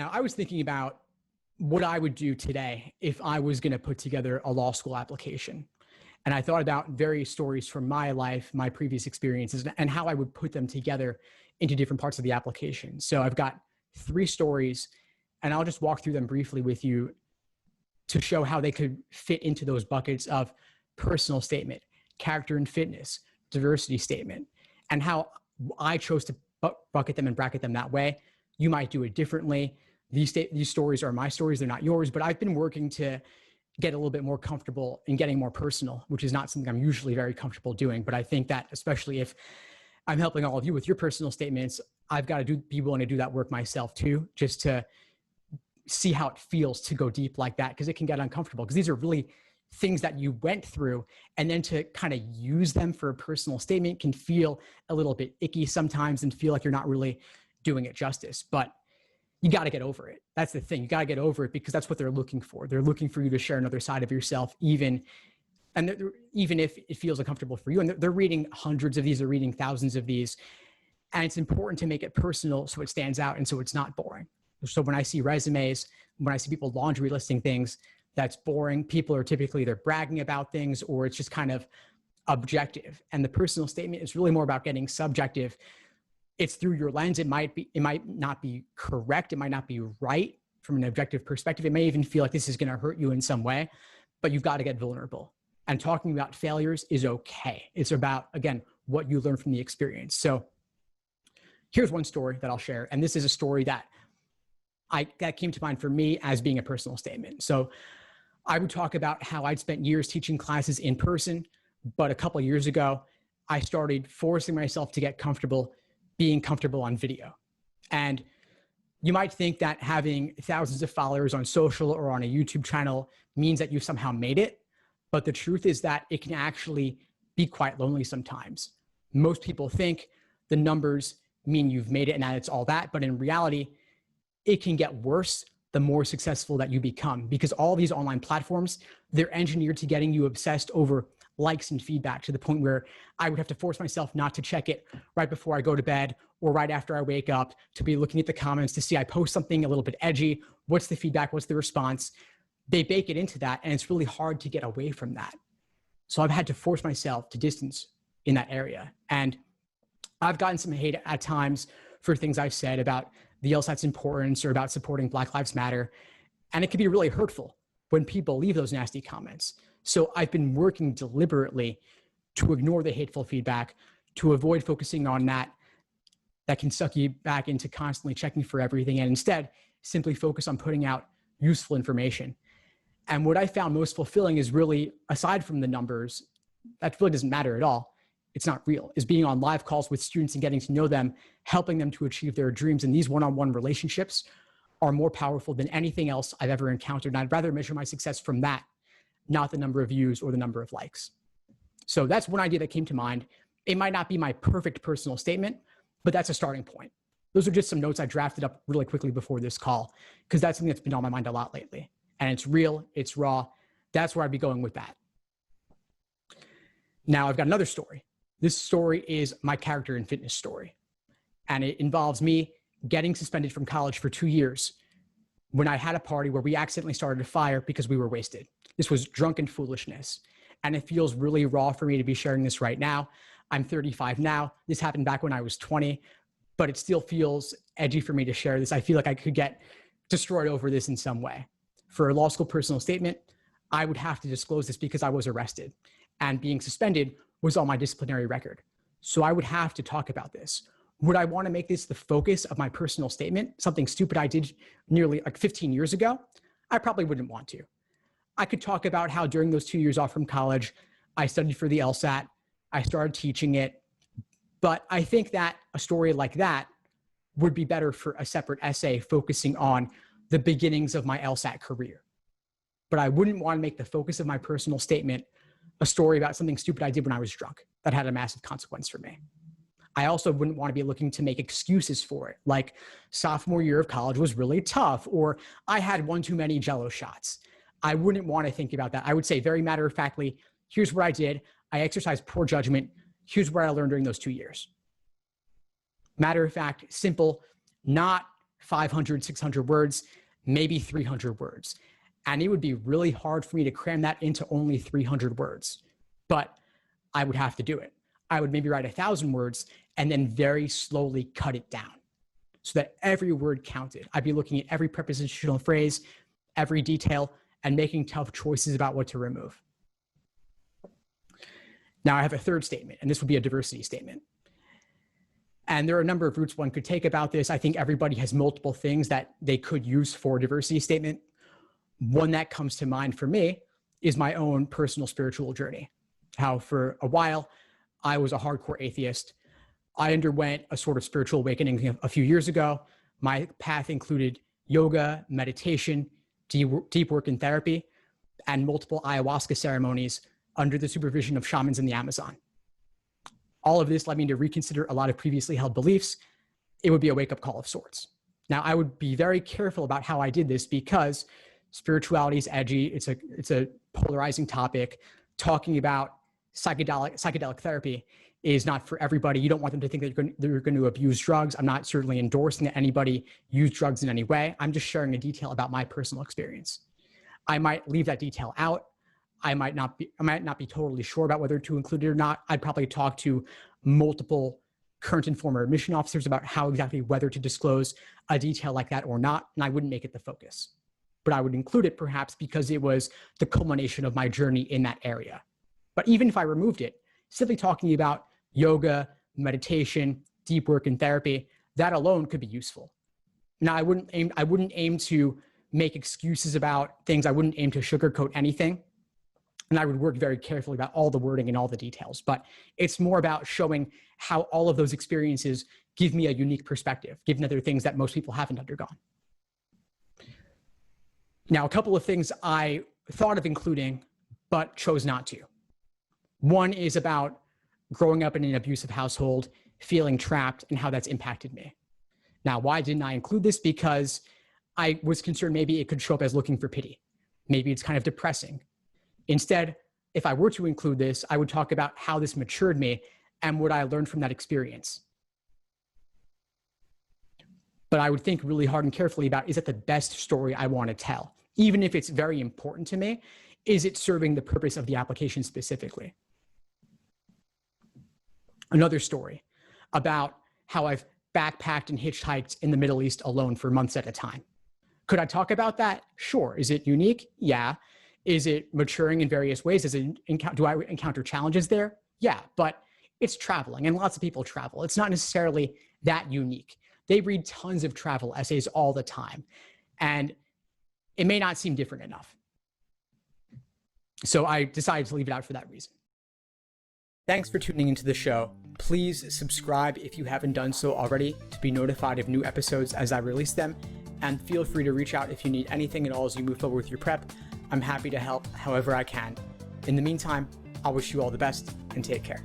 Now, I was thinking about what I would do today if I was going to put together a law school application. And I thought about various stories from my life, my previous experiences, and how I would put them together into different parts of the application. So I've got 3 stories, and I'll just walk through them briefly with you to show how they could fit into those buckets of personal statement, character and fitness, diversity statement, and how I chose to bucket them and bracket them that way. You might do it differently. These stories are my stories, they're not yours, but I've been working to get a little bit more comfortable in getting more personal, which is not something I'm usually very comfortable doing. But I think that especially if I'm helping all of you with your personal statements, I've got to be willing to do that work myself too, just to see how it feels to go deep like that, because it can get uncomfortable, because these are really things that you went through, and then to kind of use them for a personal statement can feel a little bit icky sometimes and feel like you're not really doing it justice. But you got to get over it. That's the thing. You got to get over it, because that's what they're looking for. They're looking for you to share another side of yourself, even if it feels uncomfortable for you. And they're reading hundreds of these, they're reading thousands of these. And it's important to make it personal so it stands out and so it's not boring. So when I see resumes, when I see people laundry listing things, that's boring. People are typically either bragging about things or it's just kind of objective. And the personal statement is really more about getting subjective. It's through your lens. It might not be correct. It might not be right from an objective perspective. It may even feel like this is going to hurt you in some way, but you've got to get vulnerable. And talking about failures is okay. It's about, again, what you learn from the experience. So here's one story that I'll share. And this is a story that came to mind for me as being a personal statement. So I would talk about how I'd spent years teaching classes in person, but a couple of years ago, I started forcing myself to get comfortable being comfortable on video. And you might think that having thousands of followers on social or on a YouTube channel means that you somehow made it. But the truth is that it can actually be quite lonely sometimes. Most people think the numbers mean you've made it and that it's all that. But in reality, it can get worse the more successful that you become, because all these online platforms, they're engineered to getting you obsessed over likes and feedback, to the point where I would have to force myself not to check it right before I go to bed or right after I wake up, to be looking at the comments to see I post something a little bit edgy. What's the feedback? What's the response? They bake it into that, and it's really hard to get away from that. So I've had to force myself to distance in that area. And I've gotten some hate at times for things I've said about the LSAT's importance or about supporting Black Lives Matter. And it can be really hurtful when people leave those nasty comments. So I've been working deliberately to ignore the hateful feedback, to avoid focusing on that can suck you back into constantly checking for everything, and instead simply focus on putting out useful information. And what I found most fulfilling is really, aside from the numbers, that really doesn't matter at all. It's not real, is being on live calls with students and getting to know them, helping them to achieve their dreams. And these one-on-one relationships are more powerful than anything else I've ever encountered. And I'd rather measure my success from that, not the number of views or the number of likes. So that's one idea that came to mind. It might not be my perfect personal statement, but that's a starting point. Those are just some notes I drafted up really quickly before this call, because that's something that's been on my mind a lot lately. And it's real, it's raw. That's where I'd be going with that. Now I've got another story. This story is my character and fitness story. And it involves me getting suspended from college for 2 years when I had a party where we accidentally started a fire because we were wasted. This was drunken foolishness. And it feels really raw for me to be sharing this right now. I'm 35 now. This happened back when I was 20, but it still feels edgy for me to share this. I feel like I could get destroyed over this in some way. For a law school personal statement, I would have to disclose this because I was arrested, and being suspended was on my disciplinary record. So I would have to talk about this. Would I want to make this the focus of my personal statement, something stupid I did nearly 15 years ago? I probably wouldn't want to. I could talk about how during those 2 years off from college, I studied for the LSAT, I started teaching it, but I think that a story like that would be better for a separate essay focusing on the beginnings of my LSAT career. But I wouldn't want to make the focus of my personal statement a story about something stupid I did when I was drunk that had a massive consequence for me. I also wouldn't want to be looking to make excuses for it, like sophomore year of college was really tough, or I had one too many Jell-O shots. I wouldn't want to think about that. I would say very matter-of-factly, here's what I did. I exercised poor judgment. Here's what I learned during those 2 years. Matter of fact, simple, not 500, 600 words, maybe 300 words. And it would be really hard for me to cram that into only 300 words, but I would have to do it. I would maybe write 1,000 words and then very slowly cut it down so that every word counted. I'd be looking at every prepositional phrase, every detail, and making tough choices about what to remove. Now I have a third statement, and this would be a diversity statement. And there are a number of routes one could take about this. I think everybody has multiple things that they could use for a diversity statement. One that comes to mind for me is my own personal spiritual journey. How for a while, I was a hardcore atheist. I underwent a sort of spiritual awakening a few years ago. My path included yoga, meditation, deep work in therapy, and multiple ayahuasca ceremonies under the supervision of shamans in the Amazon. All of this led me to reconsider a lot of previously held beliefs. It would be a wake-up call of sorts. Now, I would be very careful about how I did this because spirituality is edgy. It's a polarizing topic. Talking about psychedelic therapy is not for everybody. You don't want them to think that you're going to abuse drugs. I'm not certainly endorsing that anybody use drugs in any way. I'm just sharing a detail about my personal experience. I might leave that detail out. I might not be totally sure about whether to include it or not. I'd probably talk to multiple current and former admission officers about how exactly whether to disclose a detail like that or not, and I wouldn't make it the focus. But I would include it perhaps because it was the culmination of my journey in that area. But even if I removed it, simply talking about yoga, meditation, deep work in therapy, that alone could be useful. Now, I wouldn't aim to make excuses about things. I wouldn't aim to sugarcoat anything. And I would work very carefully about all the wording and all the details. But it's more about showing how all of those experiences give me a unique perspective, given other things that most people haven't undergone. Now, a couple of things I thought of including, but chose not to. One is about growing up in an abusive household, feeling trapped, and how that's impacted me. Now, why didn't I include this? Because I was concerned maybe it could show up as looking for pity. Maybe it's kind of depressing. Instead, if I were to include this, I would talk about how this matured me and what I learned from that experience. But I would think really hard and carefully about, is it the best story I want to tell? Even if it's very important to me, is it serving the purpose of the application specifically? Another story about how I've backpacked and hitchhiked in the Middle East alone for months at a time. Could I talk about that? Sure. Is it unique? Yeah. Is it maturing in various ways? Do I encounter challenges there? Yeah, but it's traveling and lots of people travel. It's not necessarily that unique. They read tons of travel essays all the time and it may not seem different enough. So I decided to leave it out for that reason. Thanks for tuning into the show. Please subscribe if you haven't done so already to be notified of new episodes as I release them. And feel free to reach out if you need anything at all as you move forward with your prep. I'm happy to help however I can. In the meantime, I'll wish you all the best and take care.